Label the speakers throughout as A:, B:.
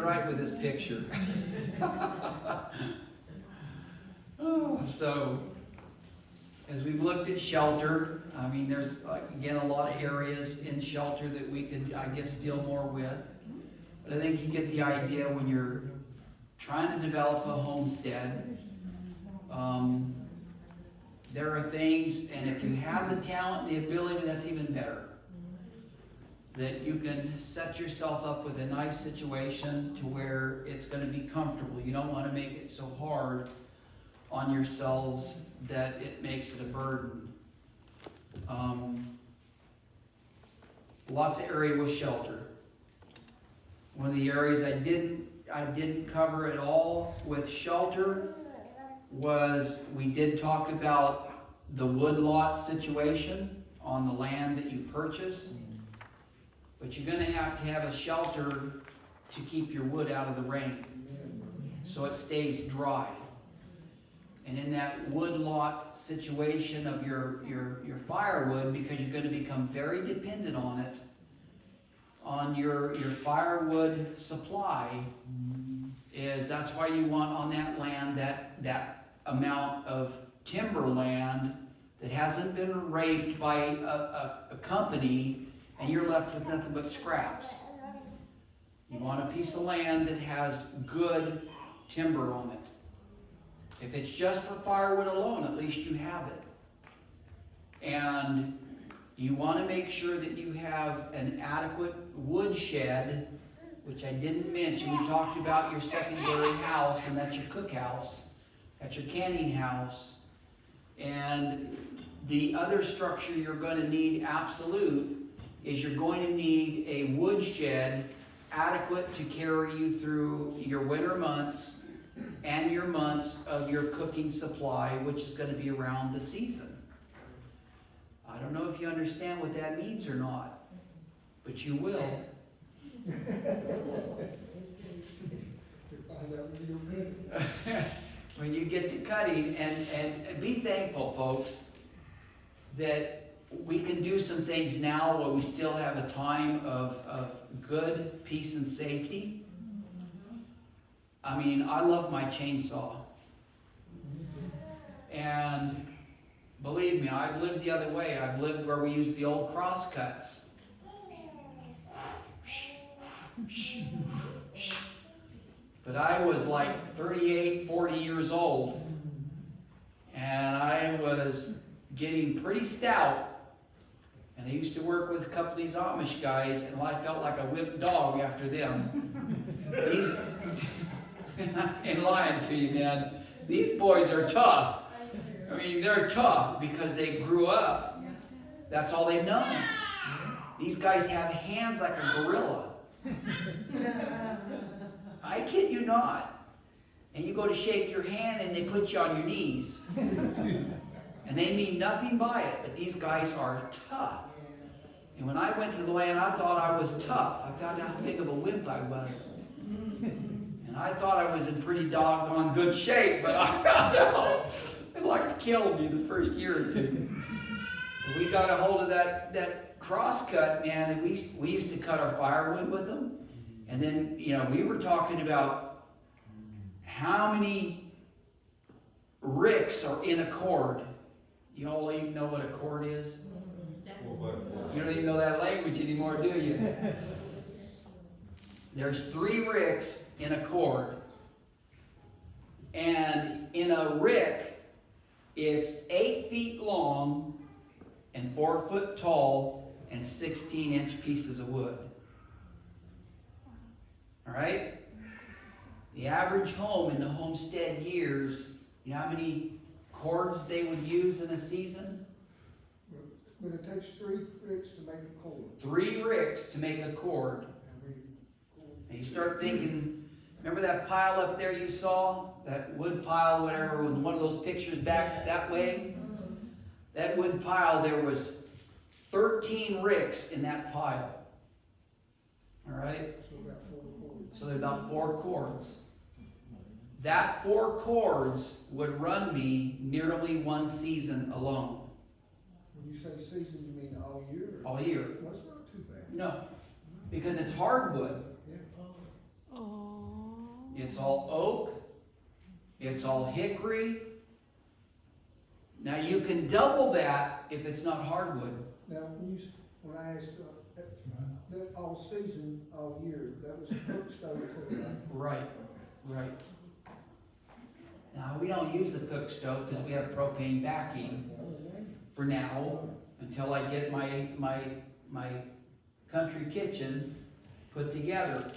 A: right with this picture. So, as we've looked at shelter, I mean, there's, again, a lot of areas in shelter that we could, I guess, deal more with. But I think you get the idea when you're trying to develop a homestead. There are things, and if you have the talent and the ability, that's even better. That you can set yourself up with a nice situation to where it's going to be comfortable. You don't want to make it so hard on yourselves that it makes it a burden. Lots of area with shelter. One of the areas I didn't cover at all with shelter was we did talk about the woodlot situation on the land that you purchase. But you're going to have a shelter to keep your wood out of the rain so it stays dry. And in that woodlot situation of your firewood, because you're going to become very dependent on it, on your firewood supply, that's why you want on that land that amount of timberland that hasn't been raped by a company, and you're left with nothing but scraps. You want a piece of land that has good timber on it. If it's just for firewood alone, at least you have it. And you want to make sure that you have an adequate woodshed, which I didn't mention. We talked about your secondary house, and that's your cookhouse. That's your canning house. And the other structure you're going to need absolute is you're going to need a woodshed adequate to carry you through your winter months and your months of your cooking supply, which is going to be around the season. I don't know if you understand what that means or not, but you will. When you get to cutting, and be thankful, folks, that we can do some things now while we still have a time of good peace and safety. I mean, I love my chainsaw. And believe me, I've lived the other way. I've lived where we used the old cross cuts. But I was like 38, 40 years old. And I was getting pretty stout. And I used to work with a couple of these Amish guys, and I felt like a whipped dog after them. I ain't lying to you, man. These boys are tough. I mean, they're tough because they grew up. That's all they've known. These guys have hands like a gorilla. I kid you not. And you go to shake your hand and they put you on your knees. And they mean nothing by it, but these guys are tough. And when I went to the land, I thought I was tough. I found out how big of a wimp I was. And I thought I was in pretty doggone good shape, but I found out it like killed me the first year or two. But we got a hold of that crosscut, man, and we used to cut our firewood with them. And then, we were talking about how many ricks are in a cord. You all even know what a cord is? You don't even know that language anymore, do you? There's 3 ricks in a cord. And in a rick, it's 8 feet long and 4 foot tall and 16-inch pieces of wood. All right? The average home in the homestead years, you know how many cords they would use in a season?
B: But it takes 3 ricks to make a cord.
A: 3 ricks to make a cord. And you start thinking, remember that pile up there you saw? That wood pile, whatever, with one of those pictures back that way? That wood pile, there was 13 ricks in that pile. All right? So there's about 4 cords. That 4 cords would run me nearly 1 season alone.
B: When you say season, you mean all year?
A: All year.
B: Well, that's not too bad.
A: No, because it's hardwood.
B: Yeah.
C: Oh.
A: It's all oak. It's all hickory. Now you can double that if it's not hardwood.
B: Now, when I asked, that all season, all year, that was cook stove too, right?
A: Right. Now, we don't use the cook stove because we have propane backing for now, until I get my country kitchen put together.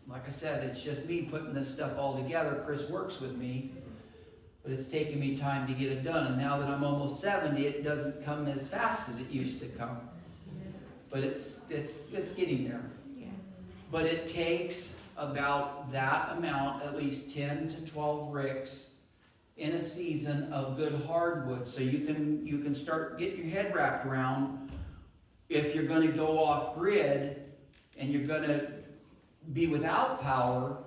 A: Like I said, it's just me putting this stuff all together. Chris works with me, but it's taking me time to get it done. And now that I'm almost 70, it doesn't come as fast as it used to come. But it's getting there. But it takes about that amount, at least 10 to 12 ricks in a season of good hardwood. So you can start getting your head wrapped around, if you're going to go off grid and you're going to be without power,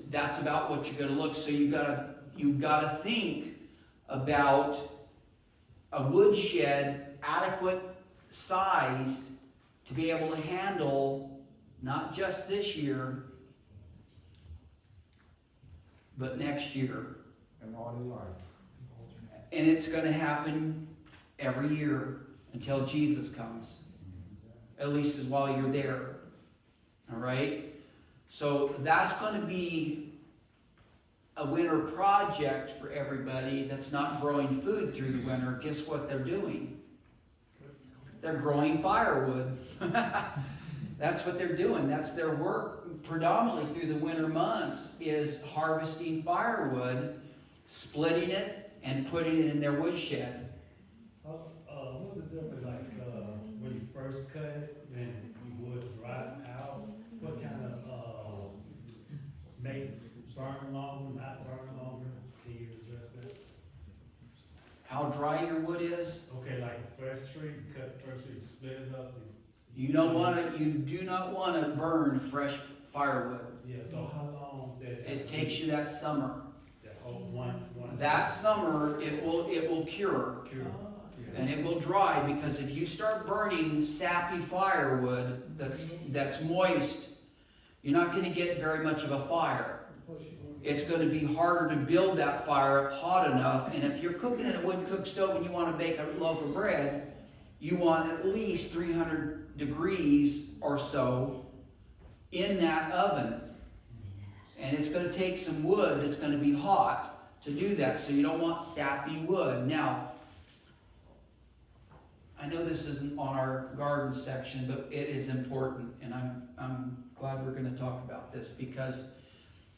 A: that's about what you're going to look. So you gotta think about a woodshed adequate sized to be able to handle not just this year, but next year.
C: And all your life.
A: And it's going to happen every year until Jesus comes. At least as while you're there. All right? So that's going to be a winter project for everybody that's not growing food through the winter. Guess what they're doing? They're growing firewood. That's what they're doing. That's their work predominantly through the winter months, is harvesting firewood, splitting it, and putting it in their woodshed.
D: What's the difference, like, when you first cut it, and you would dry it out, what kind of, makes it burn longer, not burn longer? Can you address that?
A: How dry your wood is?
D: Okay, like a fresh tree, cut fresh tree, split it up.
A: You do not want to burn fresh firewood.
D: Yeah, so how long did
A: It takes you that summer.
D: that whole one?
A: That summer, it will cure. And it will dry, because if you start burning sappy firewood that's moist, you're not going to get very much of a fire. It's going to be harder to build that fire up hot enough. And if you're cooking in a wood cook stove and you want to bake a loaf of bread, you want at least 300 degrees or so in that oven. And it's going to take some wood that's going to be hot to do that. So you don't want sappy wood. Now, I know this isn't on our garden section, but it is important, and I'm glad we're going to talk about this, because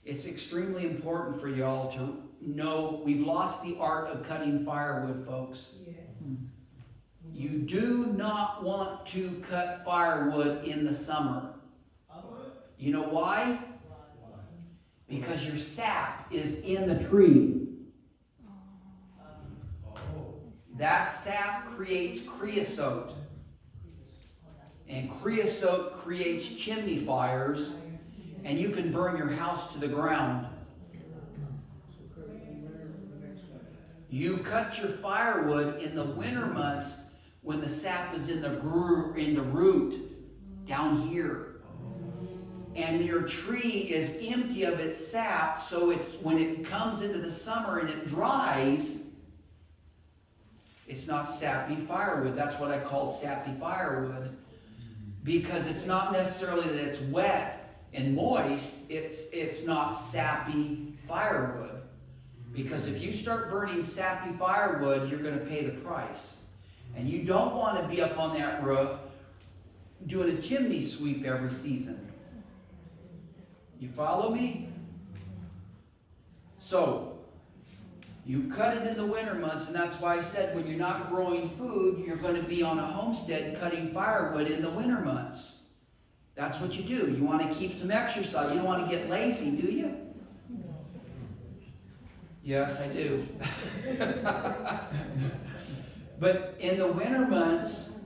A: it's extremely important for y'all to know we've lost the art of cutting firewood, folks.
E: Yeah.
A: You do not want to cut firewood in the summer. You know why? Because your sap is in the tree. That sap creates creosote. And creosote creates chimney fires, and you can burn your house to the ground. You cut your firewood in the winter months when the sap is in the root down here. And your tree is empty of its sap, so when it comes into the summer and it dries, it's not sappy firewood. That's what I call sappy firewood. Because it's not necessarily that it's wet and moist, it's not sappy firewood. Because if you start burning sappy firewood, you're going to pay the price. And you don't want to be up on that roof doing a chimney sweep every season. You follow me? So, you cut it in the winter months, and that's why I said when you're not growing food, you're going to be on a homestead cutting firewood in the winter months. That's what you do. You want to keep some exercise. You don't want to get lazy, do you? Yes, I do. But in the winter months,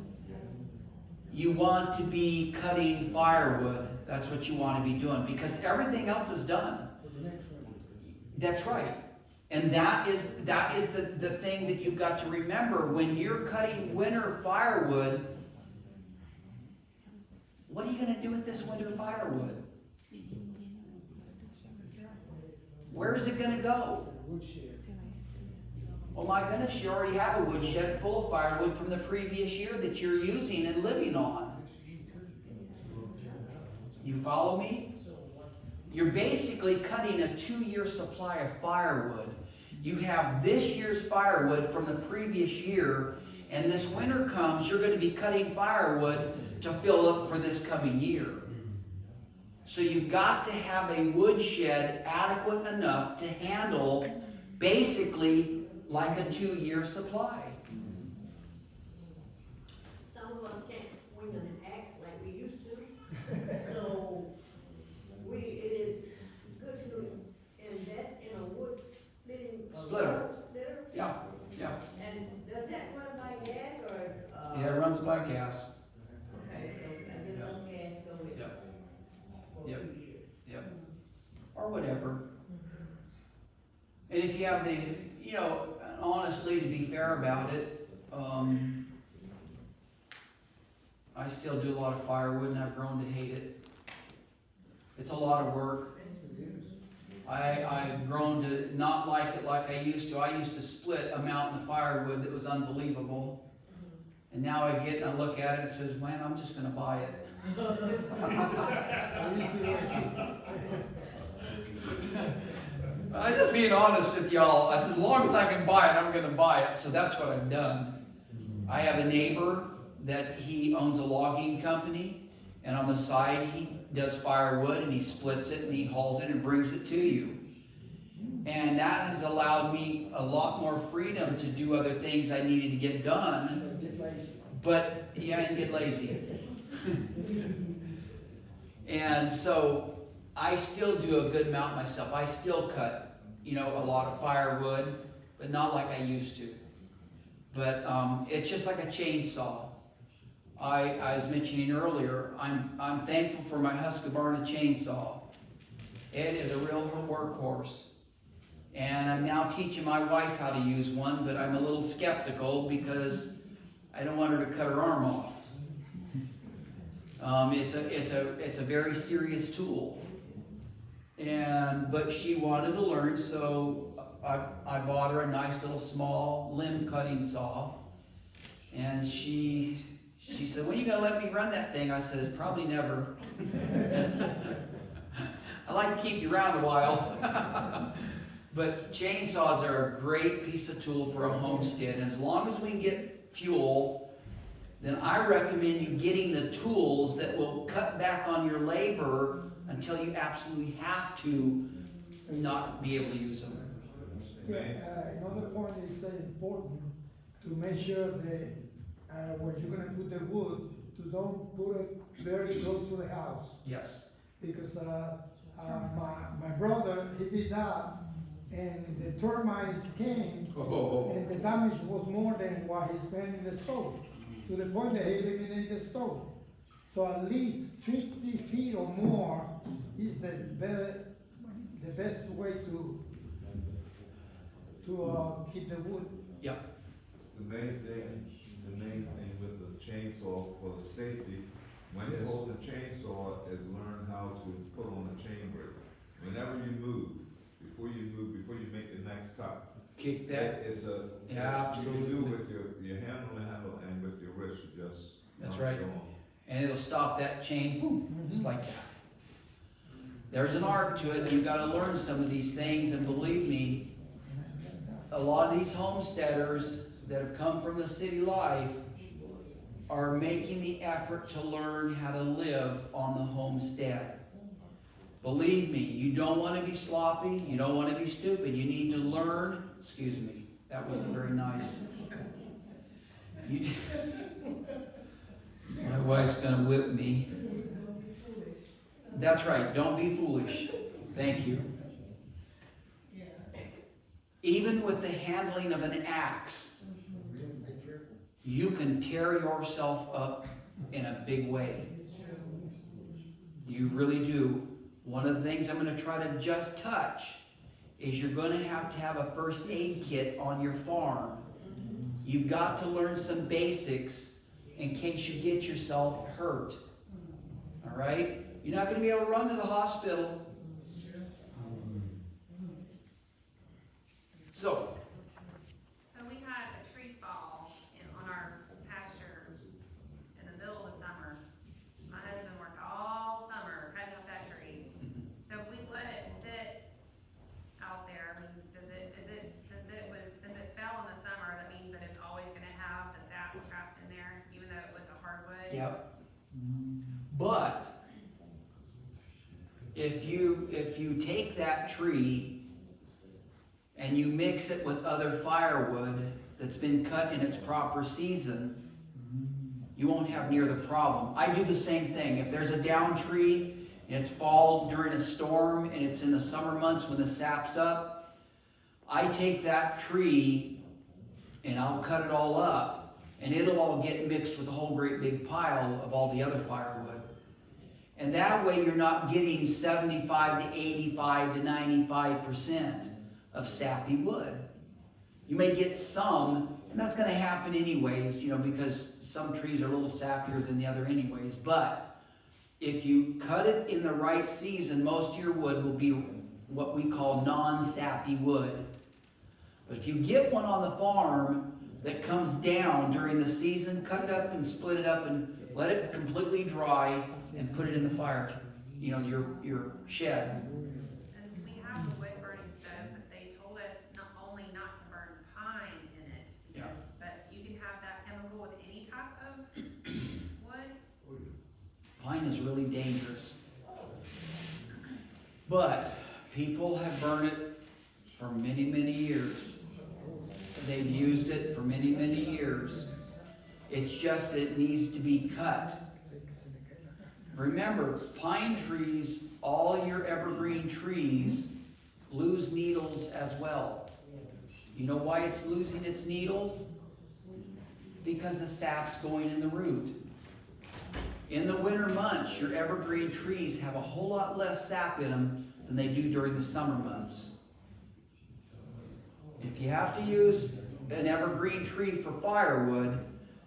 A: you want to be cutting firewood. That's what you want to be doing, because everything else is done. That's right. And that is the thing that you've got to remember. When you're cutting winter firewood, what are you going to do with this winter firewood? Where's it gonna go?
B: Woodshed.
A: Well, my goodness, you already have a woodshed full of firewood from the previous year that you're using and living on. You follow me? You're basically cutting a 2-year supply of firewood. You have this year's firewood from the previous year, and this winter comes, you're going to be cutting firewood to fill up for this coming year. So you've got to have a woodshed adequate enough to handle basically like a 2-year supply.
C: Some of us can't swing an axe like we used to. So it is good to invest in a wood
A: Splitter.
C: Splitter?
A: Yeah, yeah.
C: And does that run by gas or?
A: Yeah, it runs by gas.
C: Okay, so I just let gas go with it.
A: Yep.
C: For a
A: Yep.
C: few years.
A: Yep. Or whatever. And if you have the, honestly, to be fair about it, I still do a lot of firewood and I've grown to hate it. It's a lot of work.
B: It is.
A: I've grown to not like it like I used to. I used to split a mountain of firewood that was unbelievable. And now I get and I look at it and says, man, I'm just going to buy it. I'm just being honest with y'all. I said, as long as I can buy it, I'm going to buy it. So that's what I've done. I have a neighbor that he owns a logging company. And on the side, he does firewood and he splits it and he hauls it and brings it to you. And that has allowed me a lot more freedom to do other things I needed to get done.
B: Get lazy.
A: But, yeah, and get lazy. And so I still do a good amount myself. I still cut, a lot of firewood, but not like I used to. But it's just like a chainsaw. I was mentioning earlier, I'm thankful for my Husqvarna chainsaw. It is a real workhorse. And I'm now teaching my wife how to use one, but I'm a little skeptical because I don't want her to cut her arm off. It's a very serious tool. But she wanted to learn, so I bought her a nice little small limb cutting saw. And she said, when are you going to let me run that thing? I said, probably never. I like to keep you around a while. But chainsaws are a great piece of tool for a homestead. And as long as we can get fuel, then I recommend you getting the tools that will cut back on your labor until you absolutely have to not be able to use them.
E: Yeah, another point is important to make sure that when you're gonna put the wood, to don't put it very close to the house.
A: Yes.
E: Because my brother, he did that, and the termites came, and the damage was more than what he spent in the stove, to the point that he eliminated the stove. So at least 50 feet or more is the best way to keep the wood.
A: Yep.
F: The main thing with the chainsaw for the safety, when you hold the chainsaw, is learn how to put on a chain brake. Whenever you move, before you make the next cut.
A: Kick that.
F: It's a,
A: Yeah, absolutely.
F: you can do with your hand on the handle and with your wrist, you just.
A: That's
F: knock
A: right.
F: it on.
A: And it'll stop that chain, boom, just like that. There's an art to it. You've got to learn some of these things, and believe me, a lot of these homesteaders that have come from the city life are making the effort to learn how to live on the homestead. Believe me, you don't want to be sloppy, you don't want to be stupid, you need to learn. Excuse me, that wasn't very nice. My wife's going to whip me. That's right, don't be foolish. Thank you. Even with the handling of an axe, you can tear yourself up in a big way. You really do. One of the things I'm going to try to just touch is you're going to have a first aid kit on your farm. You've got to learn some basics in case you get yourself hurt. All right? You're not going to be able to run to the hospital. Yep. But if you take that tree and you mix it with other firewood that's been cut in its proper season, you won't have near the problem. I do the same thing. If there's a down tree and it's fall during a storm and it's in the summer months when the sap's up, I take that tree and I'll cut it all up, and it'll all get mixed with a whole great big pile of all the other firewood. And that way you're not getting 75 to 85 to 95% of sappy wood. You may get some, and that's going to happen anyways, because some trees are a little sappier than the other anyways. But if you cut it in the right season, most of your wood will be what we call non-sappy wood. But if you get one on the farm that comes down during the season, cut it up and split it up and let it completely dry and put it in the fire, your shed.
G: And we have the wood burning stove, but they told us not only not to burn pine in it, but you can have that chemical with any type of wood.
A: Pine is really dangerous. But people have burned it for many, many years. They've used it for many, many years. It's just that it needs to be cut. Remember, pine trees, all your evergreen trees, lose needles as well. You know why it's losing its needles? Because the sap's going in the root. In the winter months, your evergreen trees have a whole lot less sap in them than they do during the summer months. If you have to use an evergreen tree for firewood,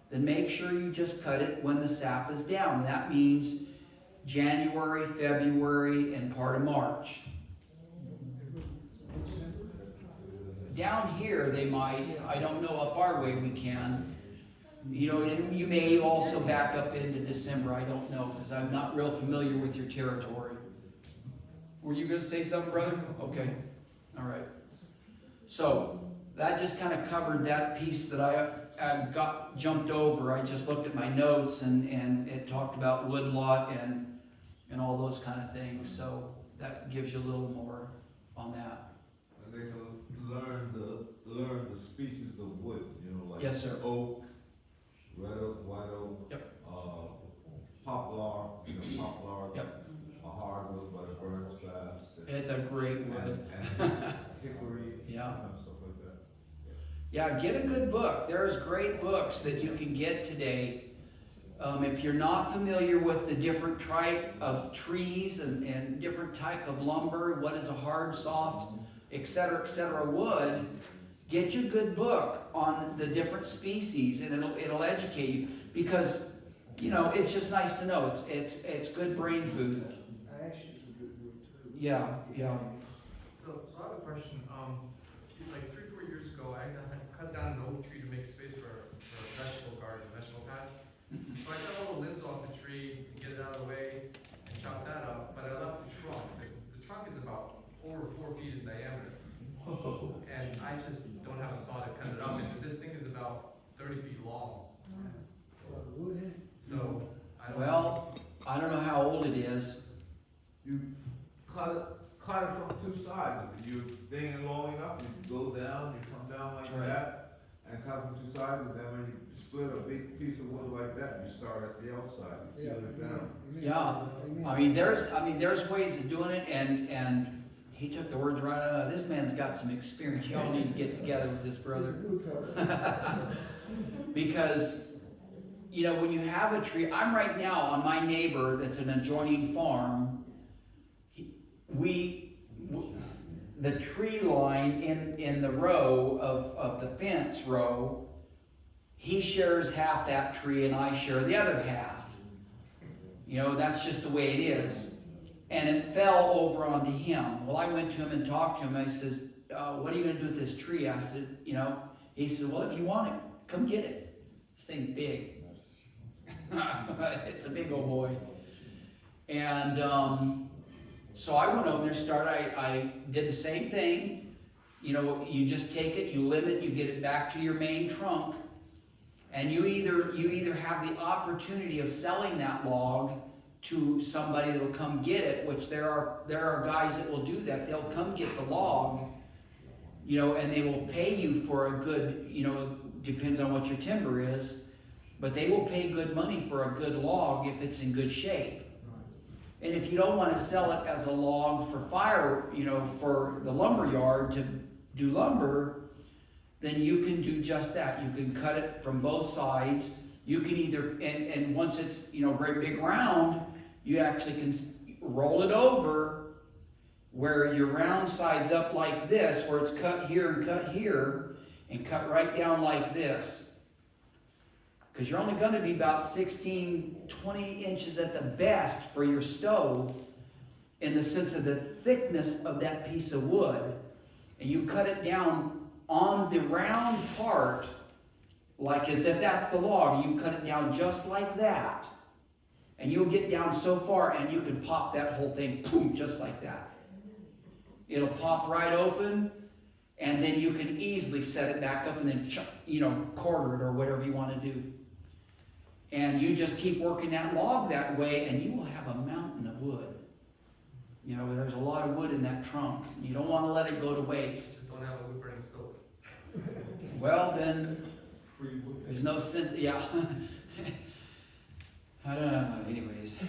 A: then make sure you just cut it when the sap is down. That means January, February, and part of March. Down here, they might, I don't know, up our way we can. And you may also back up into December, I don't know, because I'm not real familiar with your territory. Were you going to say something, brother? Okay, all right. So, that just kind of covered that piece that I got jumped over. I just looked at my notes and it talked about woodlot and all those kind of things. So that gives you a little more on that.
F: And they can learn the species of wood, like
A: Yes, sir.
F: oak, red oak, white oak,
A: Yep.
F: poplar, poplar,
A: Yep.
F: a hardwood but it burns fast.
A: It's a great wood.
F: And hickory,
A: Yeah.
F: stuff like that.
A: Yeah, get a good book. There's great books that you can get today. If you're not familiar with the different type of trees and different type of lumber, what is a hard, soft, etc., wood, get you a good book on the different species, and it'll educate you, because it's just nice to know. It's good brain food.
B: Ash is a good wood too.
A: Yeah.
H: So I have a question. Like 3-4 years ago, I had cut down an oak tree to make space for a vegetable garden, vegetable patch. So I cut all the limbs off the tree to get it out of the way and chop that up, but I left the trunk. The trunk is about over 4 feet in diameter. And I just don't have a saw to cut it up, and this thing is about 30 feet long.
B: Wood in it.
H: So I don't know.
A: Well, I don't know how old it is.
F: You cut it from two sides. If you thing it long enough, you go down, you come down like
A: Right.
F: that, and cut from two sides, and then when you split a big piece of wood like that, you start at the outside, you seal it down.
A: Yeah. I mean, there's ways of doing it, and he took the words right out of this man's got some experience. Y'all need to get together with this brother. Because, when you have a tree, I'm right now on my neighbor that's an adjoining farm. The tree line in the row of the fence row, he shares half that tree and I share the other half. That's just the way it is. And it fell over onto him. Well, I went to him and talked to him. I says, what are you going to do with this tree? I said, he said, well, if you want it, come get it. This thing's big. It's a big old boy. And so I went over there, I did the same thing. You just take it, you limb it, you get it back to your main trunk, And you either have the opportunity of selling that log to somebody that'll come get it, which there are guys that will do that. They'll come get the log, you know, and they will pay you for a good, you know, depends on what your timber is, but they will pay good money for a good log if it's in good shape. And if you don't want to sell it as a log for fire, you know, for the lumber yard to do lumber, then you can do just that. You can cut it from both sides. You can either, and once it's, you know, great big round, you actually can roll it over where your round side's up like this, where it's cut here, and cut right down like this. Because you're only going to be about 16, 20 inches at the best for your stove in the sense of the thickness of that piece of wood. And you cut it down on the round part, like as if that's the log. You cut it down just like that. And you'll get down so far and you can pop that whole thing, boom, just like that. It'll pop right open, and then you can easily set it back up and then, you know, quarter it or whatever you want to do. And you just keep working that log that way, and you will have a mountain of wood. You know, there's a lot of wood in that trunk. You don't want to let it go to waste.
H: Just don't have a wood burning stove.
A: Well, then, there's no sense, yeah. I don't know, anyways.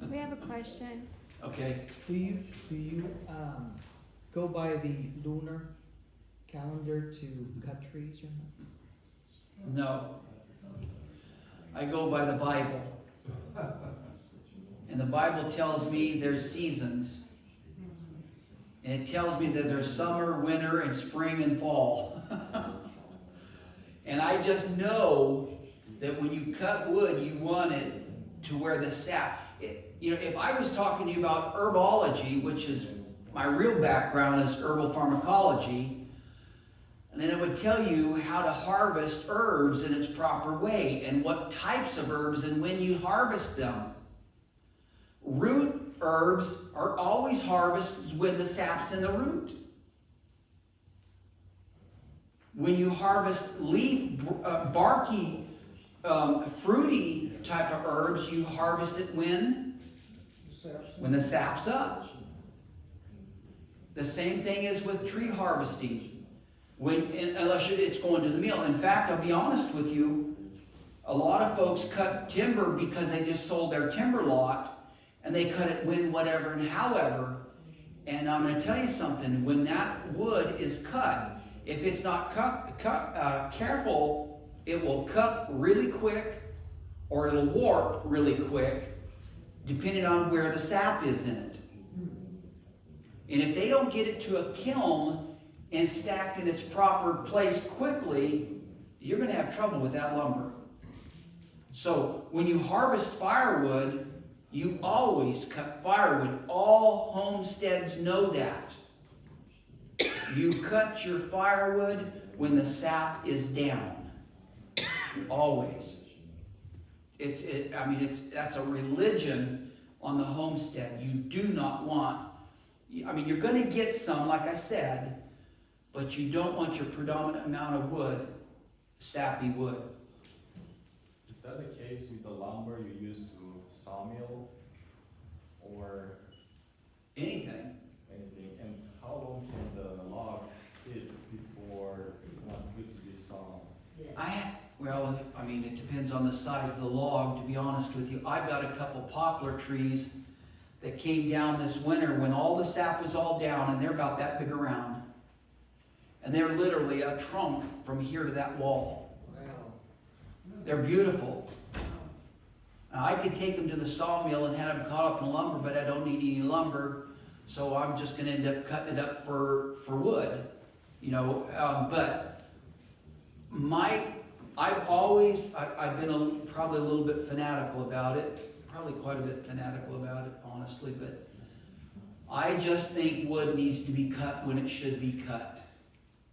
I: We have a question.
A: Okay.
J: Do you go by the lunar calendar to cut trees or not?
A: No. I go by the Bible. And the Bible tells me there's seasons. And it tells me that there's summer, winter, and spring and fall. And I just know that when you cut wood, you want it to where the sap... You know, if I was talking to you about herbology, which is my real background is herbal pharmacology, and then it would tell you how to harvest herbs in its proper way and what types of herbs and when you harvest them. Root herbs are always harvested when the sap's in the root. When you harvest leaf, barky, fruity type of herbs, you harvest it when the sap's up. The same thing is with tree harvesting. Unless it's going to the mill. In fact, I'll be honest with you, a lot of folks cut timber because they just sold their timber lot, and they cut it when, whatever, and however. And I'm going to tell you something, when that wood is cut, if it's not careful, it will cut really quick, or it'll warp really quick, depending on where the sap is in it. And if they don't get it to a kiln and stacked in its proper place quickly, you're going to have trouble with that lumber. So when you harvest firewood, you always cut firewood. All homesteads know that. You cut your firewood when the sap is down. Always. That's a religion on the homestead. You do not want, you're going to get some, like I said, but you don't want your predominant amount of wood, sappy wood.
K: Is that the case with the lumber you use to sawmill or
A: Anything.
K: anything? And how long can the log sit before it's not good to be sawn?
C: Yes.
A: It depends on the size of the log, to be honest with you. I've got a couple poplar trees that came down this winter when all the sap was all down, and they're about that big around. And they're literally a trunk from here to that wall. They're beautiful. Now, I could take them to the sawmill and have them caught up in lumber, but I don't need any lumber, so I'm just going to end up cutting it up for wood. But I've been probably a little bit fanatical about it, probably quite a bit fanatical about it, honestly, but I just think wood needs to be cut when it should be cut.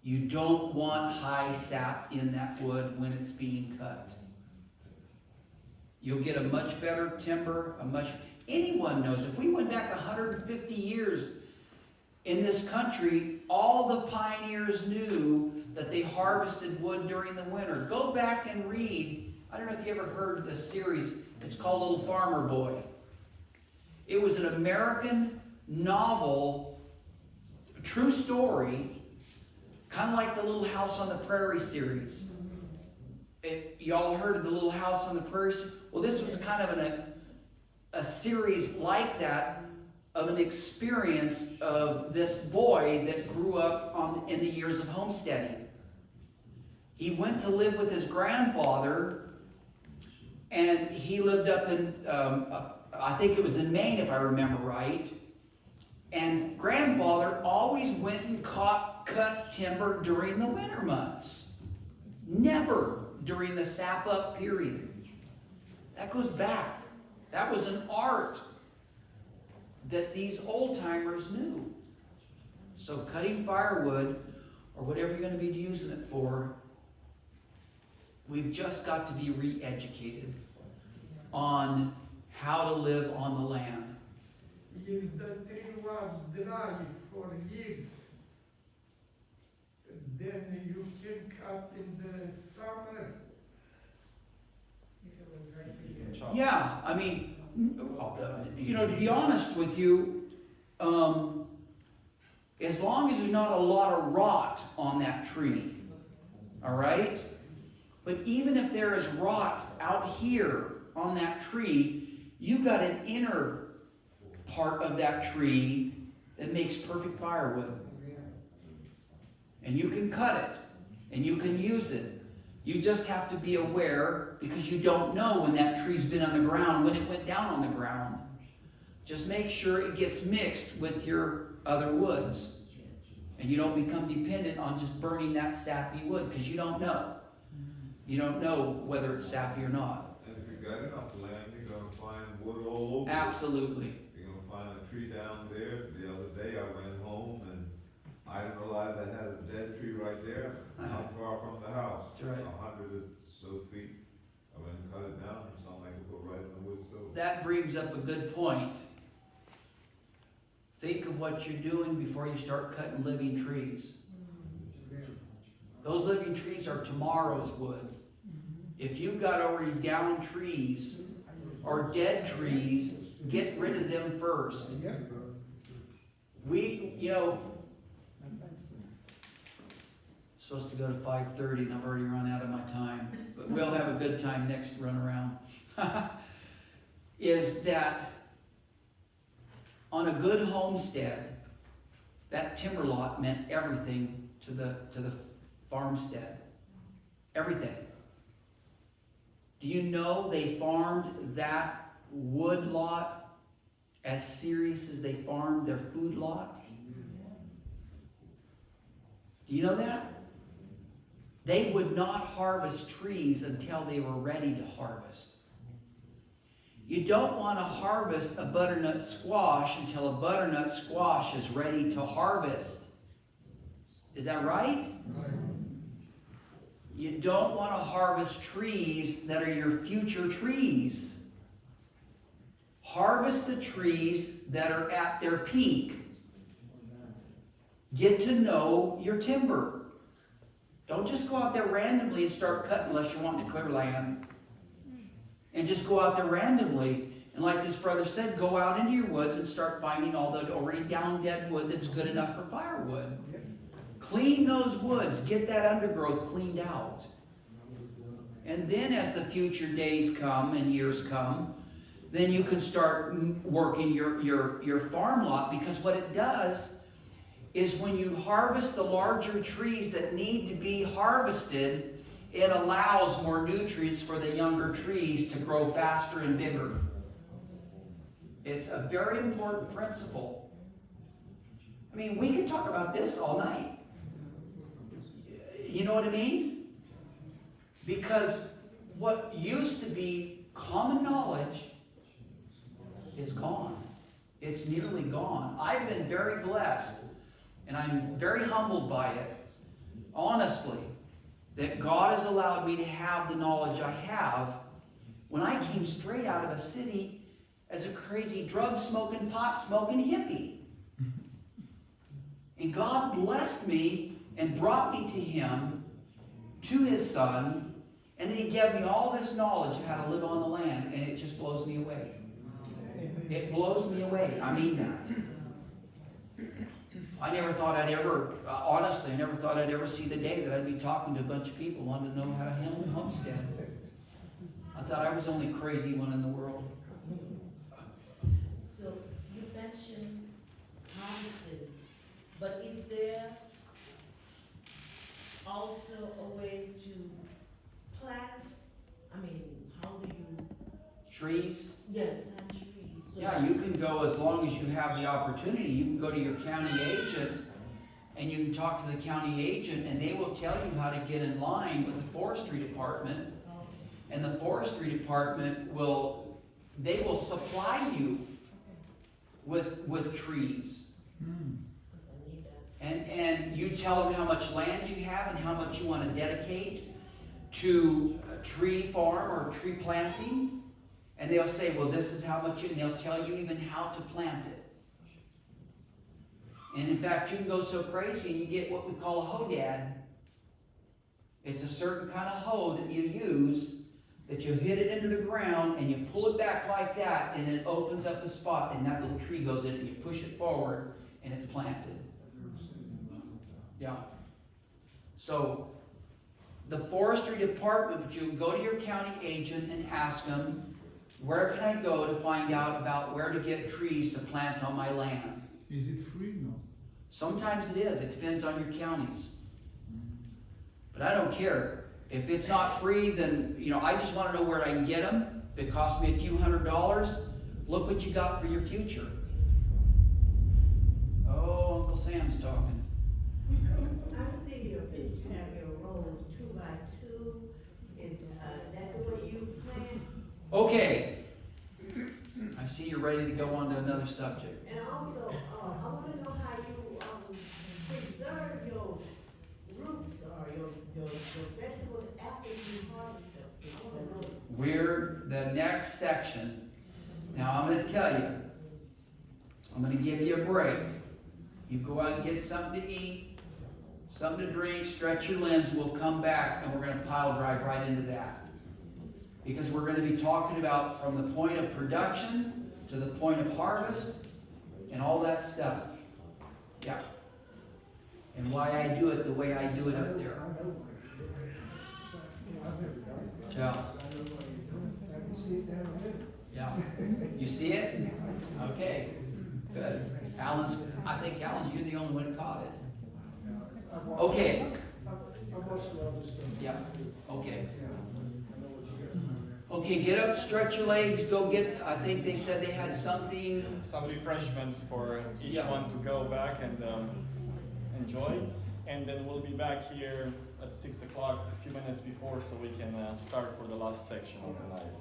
A: You don't want high sap in that wood when it's being cut. You'll get a much better timber, anyone knows. If we went back 150 years in this country, all the pioneers knew that they harvested wood during the winter. Go back and read. I don't know if you ever heard of this series. It's called Little Farmer Boy. It was an American novel, a true story, kind of like the Little House on the Prairie series. Y'all heard of the Little House on the Prairie? Well, this was kind of a series like that, of an experience of this boy that grew up in the years of homesteading. He went to live with his grandfather, and he lived up in, I think it was in Maine, if I remember right. And grandfather always went and cut timber during the winter months. Never during the sap-up period. That goes back. That was an art that these old-timers knew. So cutting firewood, or whatever you're going to be using it for, we've just got to be re-educated on how to live on the land.
B: If the tree was dry for years, then you can cut in the summer.
A: Yeah, I mean, to be honest with you, as long as there's not a lot of rot on that tree, all right? But even if there is rot out here on that tree, you got an inner part of that tree that makes perfect firewood. And you can cut it, and you can use it. You just have to be aware, because you don't know when that tree's been on the ground, when it went down on the ground. Just make sure it gets mixed with your other woods. And you don't become dependent on just burning that sappy wood, because you don't know. You don't know whether it's sappy or not.
F: And if you got enough land, you're gonna find wood all over.
A: Absolutely.
F: You're gonna find a tree down there. The other day I went home and I didn't realize I had a dead tree right there, not far from the house.
A: That's right.
F: 100 or so feet. I went and cut it down, and something I could put right in the wood stove.
A: That brings up a good point. Think of what you're doing before you start cutting living trees. Those living trees are tomorrow's wood. If you've got already down trees or dead trees, get rid of them first. Supposed to go to 5:30 and I've already run out of my time. But we'll have a good time next run around. Is that on a good homestead, that timber lot meant everything to the farmstead. Everything. Do you know they farmed that wood lot as serious as they farmed their food lot? Do you know that? They would not harvest trees until they were ready to harvest. You don't want to harvest a butternut squash until a butternut squash is ready to harvest. Is that right? You don't want to harvest trees that are your future trees. Harvest the trees that are at their peak. Get to know your timber. Don't just go out there randomly and start cutting unless you're wanting to clear land. And just go out there randomly. And like this brother said, go out into your woods and start finding all the already down dead wood that's good enough for firewood. Clean those woods. Get that undergrowth cleaned out. And then as the future days come and years come, then you can start working your farm lot, because what it does is when you harvest the larger trees that need to be harvested, it allows more nutrients for the younger trees to grow faster and bigger. It's a very important principle. I mean, we could talk about this all night. You know what I mean? Because what used to be common knowledge is gone. It's nearly gone. I've been very blessed, and I'm very humbled by it, honestly, that God has allowed me to have the knowledge I have when I came straight out of a city as a crazy drug-smoking, pot-smoking hippie. And God blessed me and brought me to him, to his son, and then he gave me all this knowledge of how to live on the land, and it just blows me away. It blows me away. I mean that. I never thought I'd ever, honestly, I never thought I'd ever see the day that I'd be talking to a bunch of people wanting to know how to handle a homestead. I thought I was the only crazy one in the world.
L: So you mentioned harvesting, but is there also a way to plant? I mean, how do you?
A: Trees?
L: Yeah, plant trees. So
A: Yeah, you can go as long as you have the opportunity. You can go to your county agent and you can talk to the county agent and they will tell you how to get in line with the forestry department. And the forestry department will supply you with trees.
L: Because I need that.
A: And you tell them how much land you have and how much you want to dedicate to a tree farm or tree planting. And they'll say, well, this is how much, and they'll tell you even how to plant it. And in fact, you can go so crazy and you get what we call a hodad. It's a certain kind of hoe that you use that you hit it into the ground and you pull it back like that and it opens up the spot and that little tree goes in and you push it forward and it's planted. Yeah. So the forestry department, but you can go to your county agent and ask them, where can I go to find out about where to get trees to plant on my land?
B: Is it free? No.
A: Sometimes it is. It depends on your counties. But I don't care. If it's not free, then, I just want to know where I can get them. If it costs me a few $100s, look what you got for your future. Oh, Uncle Sam's talking.
C: I see your picture, you have your rows 2x2, is that the way you plant?
A: Okay. I see you're ready to go on to another subject.
C: And also, I want to know how you preserve your roots or your vegetables after you harvest them. I want to know.
A: We're the next section. Now I'm going to tell you. I'm going to give you a break. You go out and get something to eat, something to drink, stretch your limbs. We'll come back and we're going to pile drive right into that. Because we're going to be talking about from the point of production to the point of harvest and all that stuff. Yeah. And why I do it the way I do it up there. Yeah. Yeah. You see it? Okay. Good. I think Alan, you're the only one who caught it. Okay. Yeah. Okay. Okay, get up, stretch your legs, go get, I think they said they had something.
K: Some refreshments for each
A: Yeah.
K: one to go back and enjoy. And then we'll be back here at 6 o'clock, a few minutes before, so we can start for the last section of the night.